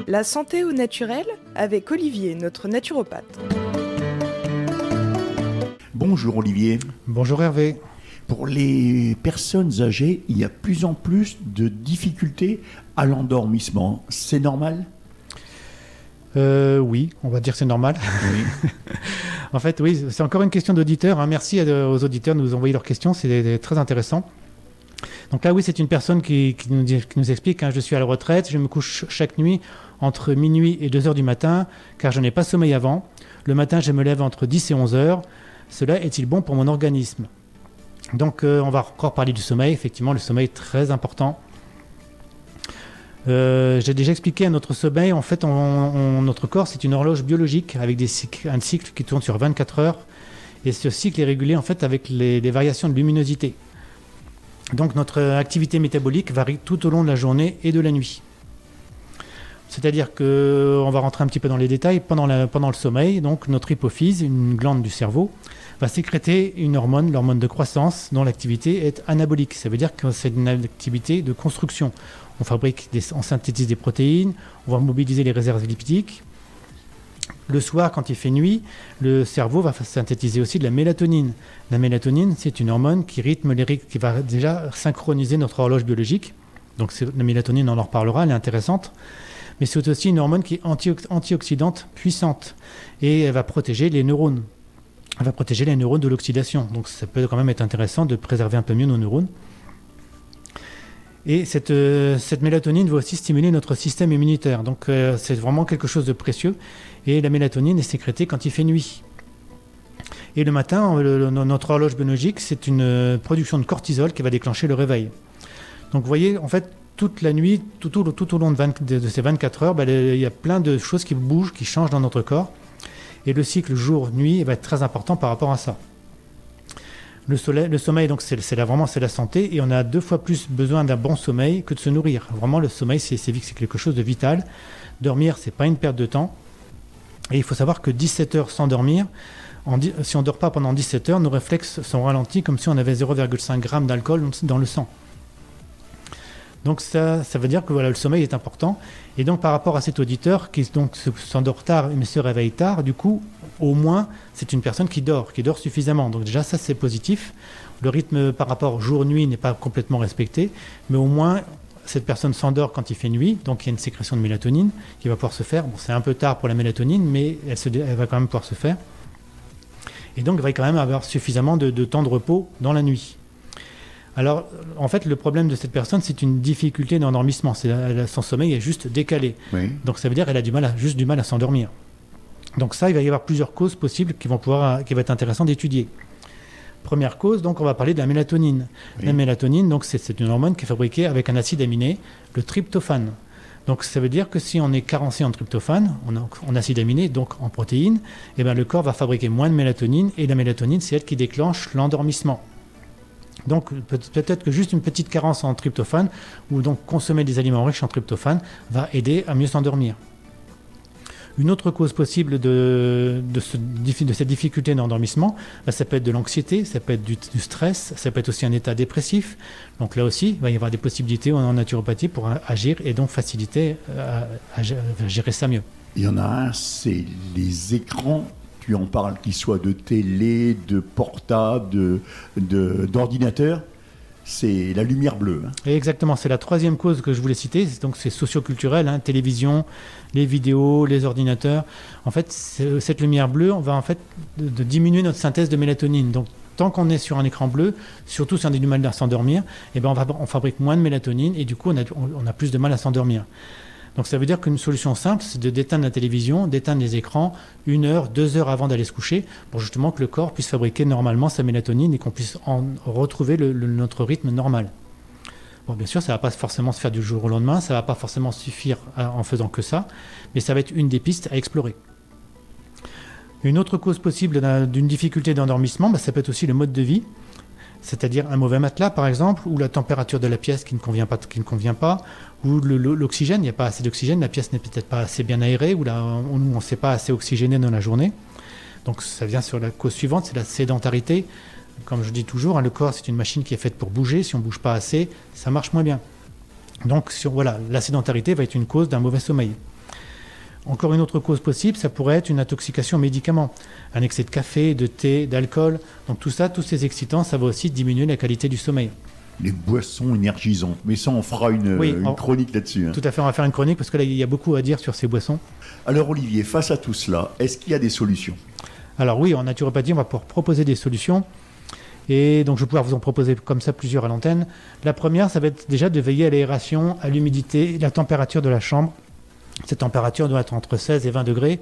La santé au naturel avec Olivier, notre naturopathe. Bonjour Olivier. Bonjour Hervé. Pour les personnes âgées, il y a plus en plus de difficultés à l'endormissement. C'est normal ? Oui, on va dire que c'est normal. Oui. En fait, oui, c'est encore une question d'auditeur. Merci aux auditeurs de nous envoyer leurs questions, c'est très intéressant. Donc là, oui, c'est une personne qui nous explique, je suis à la retraite, je me couche chaque nuit entre minuit et 2 heures du matin, car je n'ai pas sommeil avant. Le matin, je me lève entre 10 et 11 heures. Cela est-il bon pour mon organisme ? Donc, on va encore parler du sommeil. Effectivement, le sommeil est très important. J'ai déjà expliqué à notre sommeil, en fait, notre corps, c'est une horloge biologique avec un cycle qui tourne sur 24 heures. Et ce cycle est régulé, en fait, avec les variations de luminosité. Donc, notre activité métabolique varie tout au long de la journée et de la nuit. C'est-à-dire qu'on va rentrer un petit peu dans les détails. Pendant le sommeil, donc, notre hypophyse, une glande du cerveau, va sécréter une hormone, l'hormone de croissance, dont l'activité est anabolique. Ça veut dire que c'est une activité de construction. On synthétise des protéines, on va mobiliser les réserves lipidiques. Le soir, quand il fait nuit, le cerveau va synthétiser aussi de la mélatonine. La mélatonine, c'est une hormone qui va déjà synchroniser notre horloge biologique. Donc la mélatonine, on en reparlera, elle est intéressante. Mais c'est aussi une hormone qui est antioxydante puissante et elle va protéger les neurones. Elle va protéger les neurones de l'oxydation. Donc ça peut quand même être intéressant de préserver un peu mieux nos neurones. Et cette mélatonine va aussi stimuler notre système immunitaire. Donc c'est vraiment quelque chose de précieux. Et la mélatonine est sécrétée quand il fait nuit. Et le matin, notre horloge biologique, c'est une production de cortisol qui va déclencher le réveil. Donc vous voyez, en fait, toute la nuit, tout au long de ces 24 heures, il y a plein de choses qui bougent, qui changent dans notre corps. Et le cycle jour-nuit va être très important par rapport à ça. Le sommeil, donc c'est la santé, et on a 2 fois plus besoin d'un bon sommeil que de se nourrir. Vraiment, le sommeil, c'est quelque chose de vital. Dormir, c'est pas une perte de temps. Et il faut savoir que 17 heures sans dormir, si on ne dort pas pendant 17 heures, nos réflexes sont ralentis comme si on avait 0,5 g d'alcool dans le sang. Donc ça veut dire que le sommeil est important. Et donc par rapport à cet auditeur qui s'endort tard mais se réveille tard, du coup, au moins, c'est une personne qui dort suffisamment. Donc déjà, ça, c'est positif. Le rythme par rapport jour-nuit n'est pas complètement respecté, mais au moins, cette personne s'endort quand il fait nuit. Donc il y a une sécrétion de mélatonine qui va pouvoir se faire. Bon, c'est un peu tard pour la mélatonine, mais elle va quand même pouvoir se faire. Et donc, il va quand même avoir suffisamment de temps de repos dans la nuit. Alors, en fait, le problème de cette personne, c'est une difficulté d'endormissement. Son sommeil est juste décalé. Oui. Donc, ça veut dire qu'elle a juste du mal à s'endormir. Donc ça, il va y avoir plusieurs causes possibles qui va être intéressant d'étudier. Première cause, donc, on va parler de la mélatonine. Oui. La mélatonine, donc, c'est une hormone qui est fabriquée avec un acide aminé, le tryptophane. Donc, ça veut dire que si on est carencé en tryptophane, en acide aminé, donc en protéines, le corps va fabriquer moins de mélatonine, et la mélatonine, c'est elle qui déclenche l'endormissement. Donc peut-être que juste une petite carence en tryptophane ou donc consommer des aliments riches en tryptophane va aider à mieux s'endormir. Une autre cause possible de cette difficulté d'endormissement, ça peut être de l'anxiété, ça peut être du stress, ça peut être aussi un état dépressif. Donc là aussi, il va y avoir des possibilités en naturopathie pour agir et donc faciliter à gérer ça mieux. Il y en a un, c'est les écrans. Tu en parles, qu'ils soient de télé, de portable, d'ordinateur, c'est la lumière bleue. Exactement, c'est la 3e cause que je voulais citer, donc c'est socio-culturel, télévision, les vidéos, les ordinateurs. En fait, cette lumière bleue, on va en fait de diminuer notre synthèse de mélatonine. Donc tant qu'on est sur un écran bleu, surtout si on a du mal à s'endormir, on fabrique moins de mélatonine et du coup on a plus de mal à s'endormir. Donc ça veut dire qu'une solution simple, c'est d'éteindre la télévision, d'éteindre les écrans 1 heure, 2 heures avant d'aller se coucher, pour justement que le corps puisse fabriquer normalement sa mélatonine et qu'on puisse retrouver notre rythme normal. Bon, bien sûr, ça ne va pas forcément se faire du jour au lendemain, ça ne va pas forcément suffire en faisant que ça, mais ça va être une des pistes à explorer. Une autre cause possible d'une difficulté d'endormissement, ça peut être aussi le mode de vie. C'est-à-dire un mauvais matelas, par exemple, ou la température de la pièce qui ne convient pas, ou l'oxygène, il n'y a pas assez d'oxygène, la pièce n'est peut-être pas assez bien aérée, ou on ne s'est pas assez oxygéné dans la journée. Donc ça vient sur la cause suivante, c'est la sédentarité. Comme je dis toujours, le corps, c'est une machine qui est faite pour bouger. Si on ne bouge pas assez, ça marche moins bien. Donc la sédentarité va être une cause d'un mauvais sommeil. Encore une autre cause possible, ça pourrait être une intoxication aux médicaments, un excès de café, de thé, d'alcool. Donc tout ça, tous ces excitants, ça va aussi diminuer la qualité du sommeil. Les boissons énergisantes, mais ça on fera une chronique là-dessus. Tout à fait, on va faire une chronique parce que là il y a beaucoup à dire sur ces boissons. Alors Olivier, face à tout cela, est-ce qu'il y a des solutions? Alors oui, en naturopathie, on va pouvoir proposer des solutions. Et donc je vais pouvoir vous en proposer comme ça plusieurs à l'antenne. La première, ça va être déjà de veiller à l'aération, à l'humidité, la température de la chambre. Cette température doit être entre 16 et 20 degrés.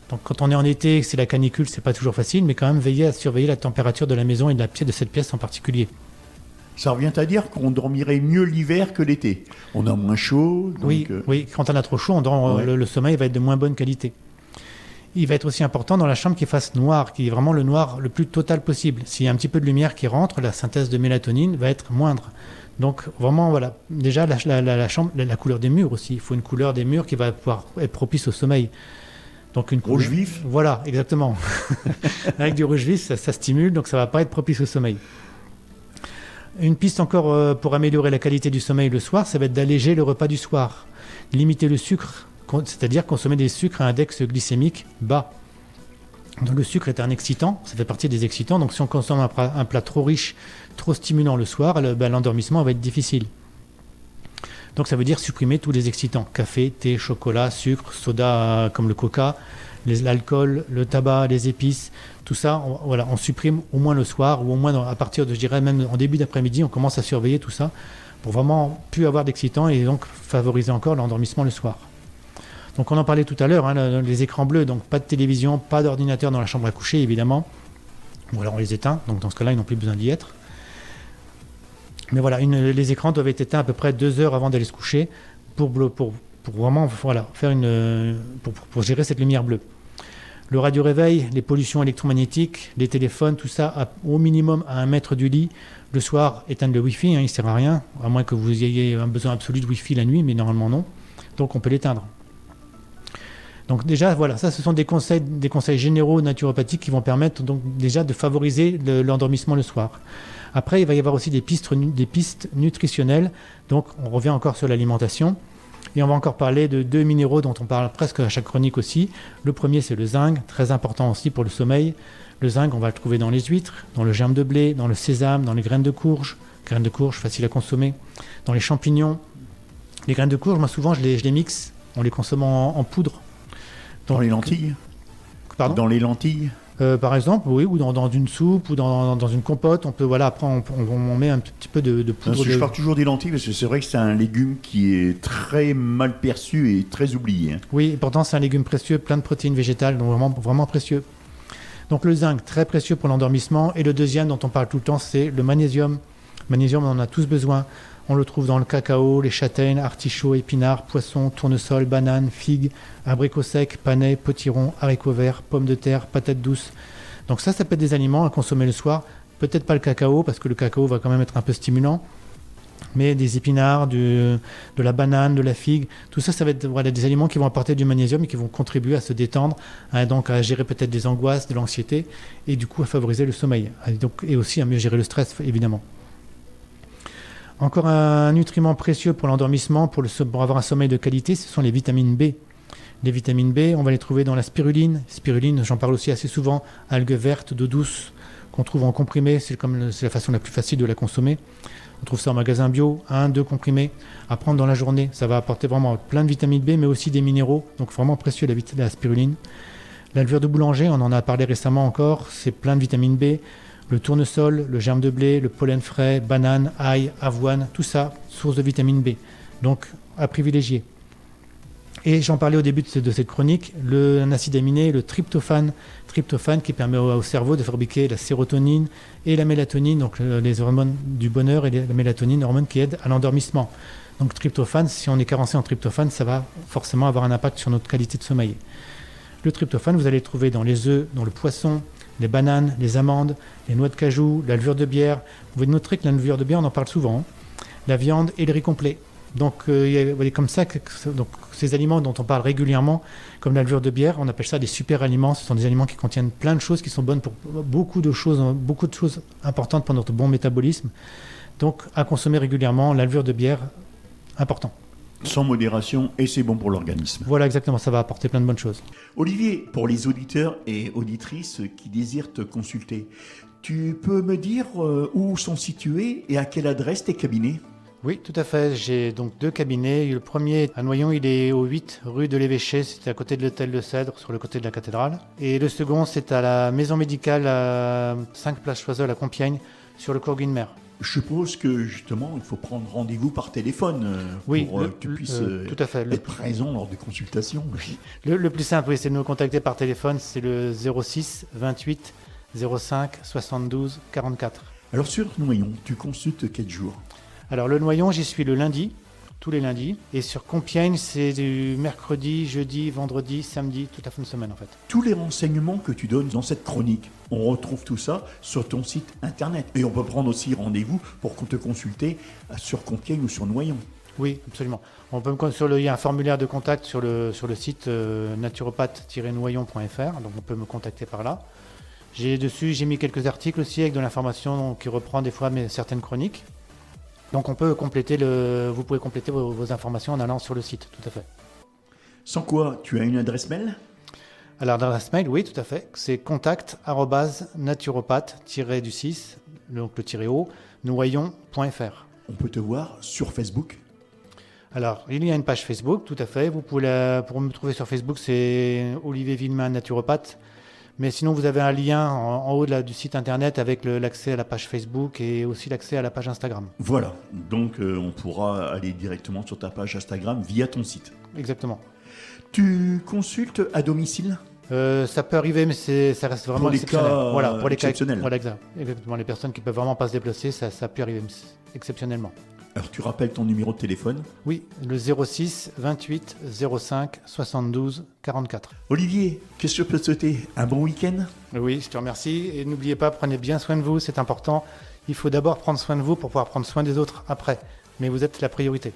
Donc quand on est en été, c'est la canicule, c'est pas toujours facile, mais quand même veiller à surveiller la température de la maison et de cette pièce en particulier. Ça revient à dire qu'on dormirait mieux l'hiver que l'été. On a moins chaud. Donc oui, quand on a trop chaud, le sommeil va être de moins bonne qualité. Il va être aussi important dans la chambre qu'il fasse noir, qui est vraiment le noir le plus total possible. S'il y a un petit peu de lumière qui rentre, la synthèse de mélatonine va être moindre. Donc vraiment, voilà, déjà la chambre, la couleur des murs aussi. Il faut une couleur des murs qui va pouvoir être propice au sommeil. Donc une rouge vif. Voilà, exactement. Avec du rouge vif, ça stimule, donc ça ne va pas être propice au sommeil. Une piste encore pour améliorer la qualité du sommeil le soir, ça va être d'alléger le repas du soir. Limiter le sucre, c'est-à-dire consommer des sucres à index glycémique bas. Donc le sucre est un excitant, ça fait partie des excitants. Donc si on consomme un plat trop riche, trop stimulant le soir, l'endormissement va être difficile. Donc ça veut dire supprimer tous les excitants. Café, thé, chocolat, sucre, soda comme le coca, l'alcool, le tabac, les épices. Tout ça, on supprime au moins le soir ou au moins à partir de, je dirais, même en début d'après-midi, on commence à surveiller tout ça pour vraiment plus avoir d'excitants et donc favoriser encore l'endormissement le soir. Donc on en parlait tout à l'heure, les écrans bleus, donc pas de télévision, pas d'ordinateur dans la chambre à coucher évidemment, ou alors on les éteint, donc dans ce cas-là ils n'ont plus besoin d'y être. Mais les écrans doivent être éteints à peu près 2 heures avant d'aller se coucher pour vraiment faire pour gérer cette lumière bleue. Le radio-réveil, les pollutions électromagnétiques, les téléphones, tout ça au minimum à 1 mètre du lit. Le soir, éteindre le Wi-Fi, il ne sert à rien, à moins que vous ayez un besoin absolu de Wi-Fi la nuit, mais normalement non. Donc on peut l'éteindre. Donc déjà, ça ce sont des conseils généraux naturopathiques qui vont permettre donc déjà de favoriser l'endormissement le soir. Après, il va y avoir aussi des pistes nutritionnelles. Donc on revient encore sur l'alimentation. Et on va encore parler de 2 minéraux dont on parle presque à chaque chronique aussi. Le premier, c'est le zinc, très important aussi pour le sommeil. Le zinc, on va le trouver dans les huîtres, dans le germe de blé, dans le sésame, dans les graines de courge faciles à consommer, dans les champignons. Les graines de courge, moi souvent, je les mixe, on les consomme en poudre. Dans les lentilles? Pardon? Dans les lentilles? Par exemple, oui, ou dans une soupe, ou dans une compote, on peut, après on met un petit peu de poudre. Je parle toujours des lentilles parce que c'est vrai que c'est un légume qui est très mal perçu et très oublié. Oui, et pourtant c'est un légume précieux, plein de protéines végétales, donc vraiment, vraiment précieux. Donc le zinc, très précieux pour l'endormissement. Et le deuxième dont on parle tout le temps, c'est le magnésium. Le magnésium, on en a tous besoin. On le trouve dans le cacao, les châtaignes, artichauts, épinards, poissons, tournesol, bananes, figues, abricots secs, panais, potirons, haricots verts, pommes de terre, patates douces. Donc ça peut être des aliments à consommer le soir. Peut-être pas le cacao, parce que le cacao va quand même être un peu stimulant. Mais des épinards, de la banane, de la figue, tout ça va être des aliments qui vont apporter du magnésium et qui vont contribuer à se détendre, donc à gérer peut-être des angoisses, de l'anxiété, et du coup à favoriser le sommeil. Et aussi à mieux gérer le stress, évidemment. Encore un nutriment précieux pour l'endormissement, pour avoir un sommeil de qualité, ce sont les vitamines B. Les vitamines B, on va les trouver dans la spiruline. Spiruline, j'en parle aussi assez souvent, algues vertes, d'eau douce, qu'on trouve en comprimé, c'est la façon la plus facile de la consommer. On trouve ça en magasin bio, 1-2 comprimés à prendre dans la journée. Ça va apporter vraiment plein de vitamines B, mais aussi des minéraux, donc vraiment précieux la spiruline. La levure de boulanger, on en a parlé récemment encore, c'est plein de vitamine B. Le tournesol, le germe de blé, le pollen frais, banane, ail, avoine, tout ça, source de vitamine B. Donc, à privilégier. Et j'en parlais au début de cette chronique, un acide aminé, le tryptophane qui permet au cerveau de fabriquer la sérotonine et la mélatonine, donc les hormones du bonheur, et la mélatonine, hormones qui aident à l'endormissement. Donc tryptophane, si on est carencé en tryptophane, ça va forcément avoir un impact sur notre qualité de sommeil. Le tryptophane, vous allez le trouver dans les œufs, dans le poisson, les bananes, les amandes, les noix de cajou, la levure de bière. Vous noterez que la levure de bière, on en parle souvent. La viande et le riz complet. Donc, comme ça, donc, ces aliments dont on parle régulièrement, comme la levure de bière, on appelle ça des super aliments. Ce sont des aliments qui contiennent plein de choses qui sont bonnes pour beaucoup de choses importantes pour notre bon métabolisme. Donc, à consommer régulièrement, la levure de bière, important. Sans modération, et c'est bon pour l'organisme. Voilà, exactement, ça va apporter plein de bonnes choses. Olivier, pour les auditeurs et auditrices qui désirent te consulter, tu peux me dire où sont situés et à quelle adresse tes cabinets ? Oui, tout à fait. J'ai donc 2 cabinets. Le premier à Noyon, il est au 8 rue de l'Évêché, c'est à côté de l'hôtel de Cèdre, sur le côté de la cathédrale. Et le second, c'est à la maison médicale à 5 Place Choiseul à Compiègne, sur le cours Guinemer. Je suppose que justement, il faut prendre rendez-vous par téléphone pour que tu puisses tout à fait. être présent lors des consultations. Le plus simple, oui, c'est de nous contacter par téléphone. C'est le 06 28 05 72 44. Alors sur Noyon, tu consultes quel jour ? Alors le Noyon, j'y suis le lundi, tous les lundis. Et sur Compiègne, c'est du mercredi, jeudi, vendredi, samedi, toute la fin de semaine en fait. Tous les renseignements que tu donnes dans cette chronique, on retrouve tout ça sur ton site internet. Et on peut prendre aussi rendez-vous pour te consulter sur Compiègne ou sur Noyon. Oui, absolument. Il y a un formulaire de contact sur le site naturopathe-noyon.fr, donc on peut me contacter par là. J'ai mis quelques articles aussi avec de l'information qui reprend des fois certaines chroniques. Donc vous pouvez compléter vos informations en allant sur le site, tout à fait. Sans quoi, tu as une adresse mail ? Alors l'adresse mail, oui, tout à fait. C'est contact@naturopathe-du6, donc le -o, noyon.fr. On peut te voir sur Facebook ? Alors, il y a une page Facebook, tout à fait. Pour me trouver sur Facebook, c'est Olivier Villemin, naturopathe. Mais sinon, vous avez un lien en haut du site internet avec l'accès à la page Facebook et aussi l'accès à la page Instagram. Voilà, donc on pourra aller directement sur ta page Instagram via ton site. Exactement. Tu consultes à domicile ? Ça peut arriver, mais ça reste vraiment pour les exceptionnel. cas Voilà, pour les exceptionnels. cas, voilà, exactement. Les personnes qui peuvent vraiment pas se déplacer, ça peut arriver exceptionnellement. Alors tu rappelles ton numéro de téléphone ? Oui, le 06 28 05 72 44. Olivier, qu'est-ce que je peux te souhaiter ? Un bon week-end ? Oui, je te remercie. Et n'oubliez pas, prenez bien soin de vous, c'est important. Il faut d'abord prendre soin de vous pour pouvoir prendre soin des autres après. Mais vous êtes la priorité.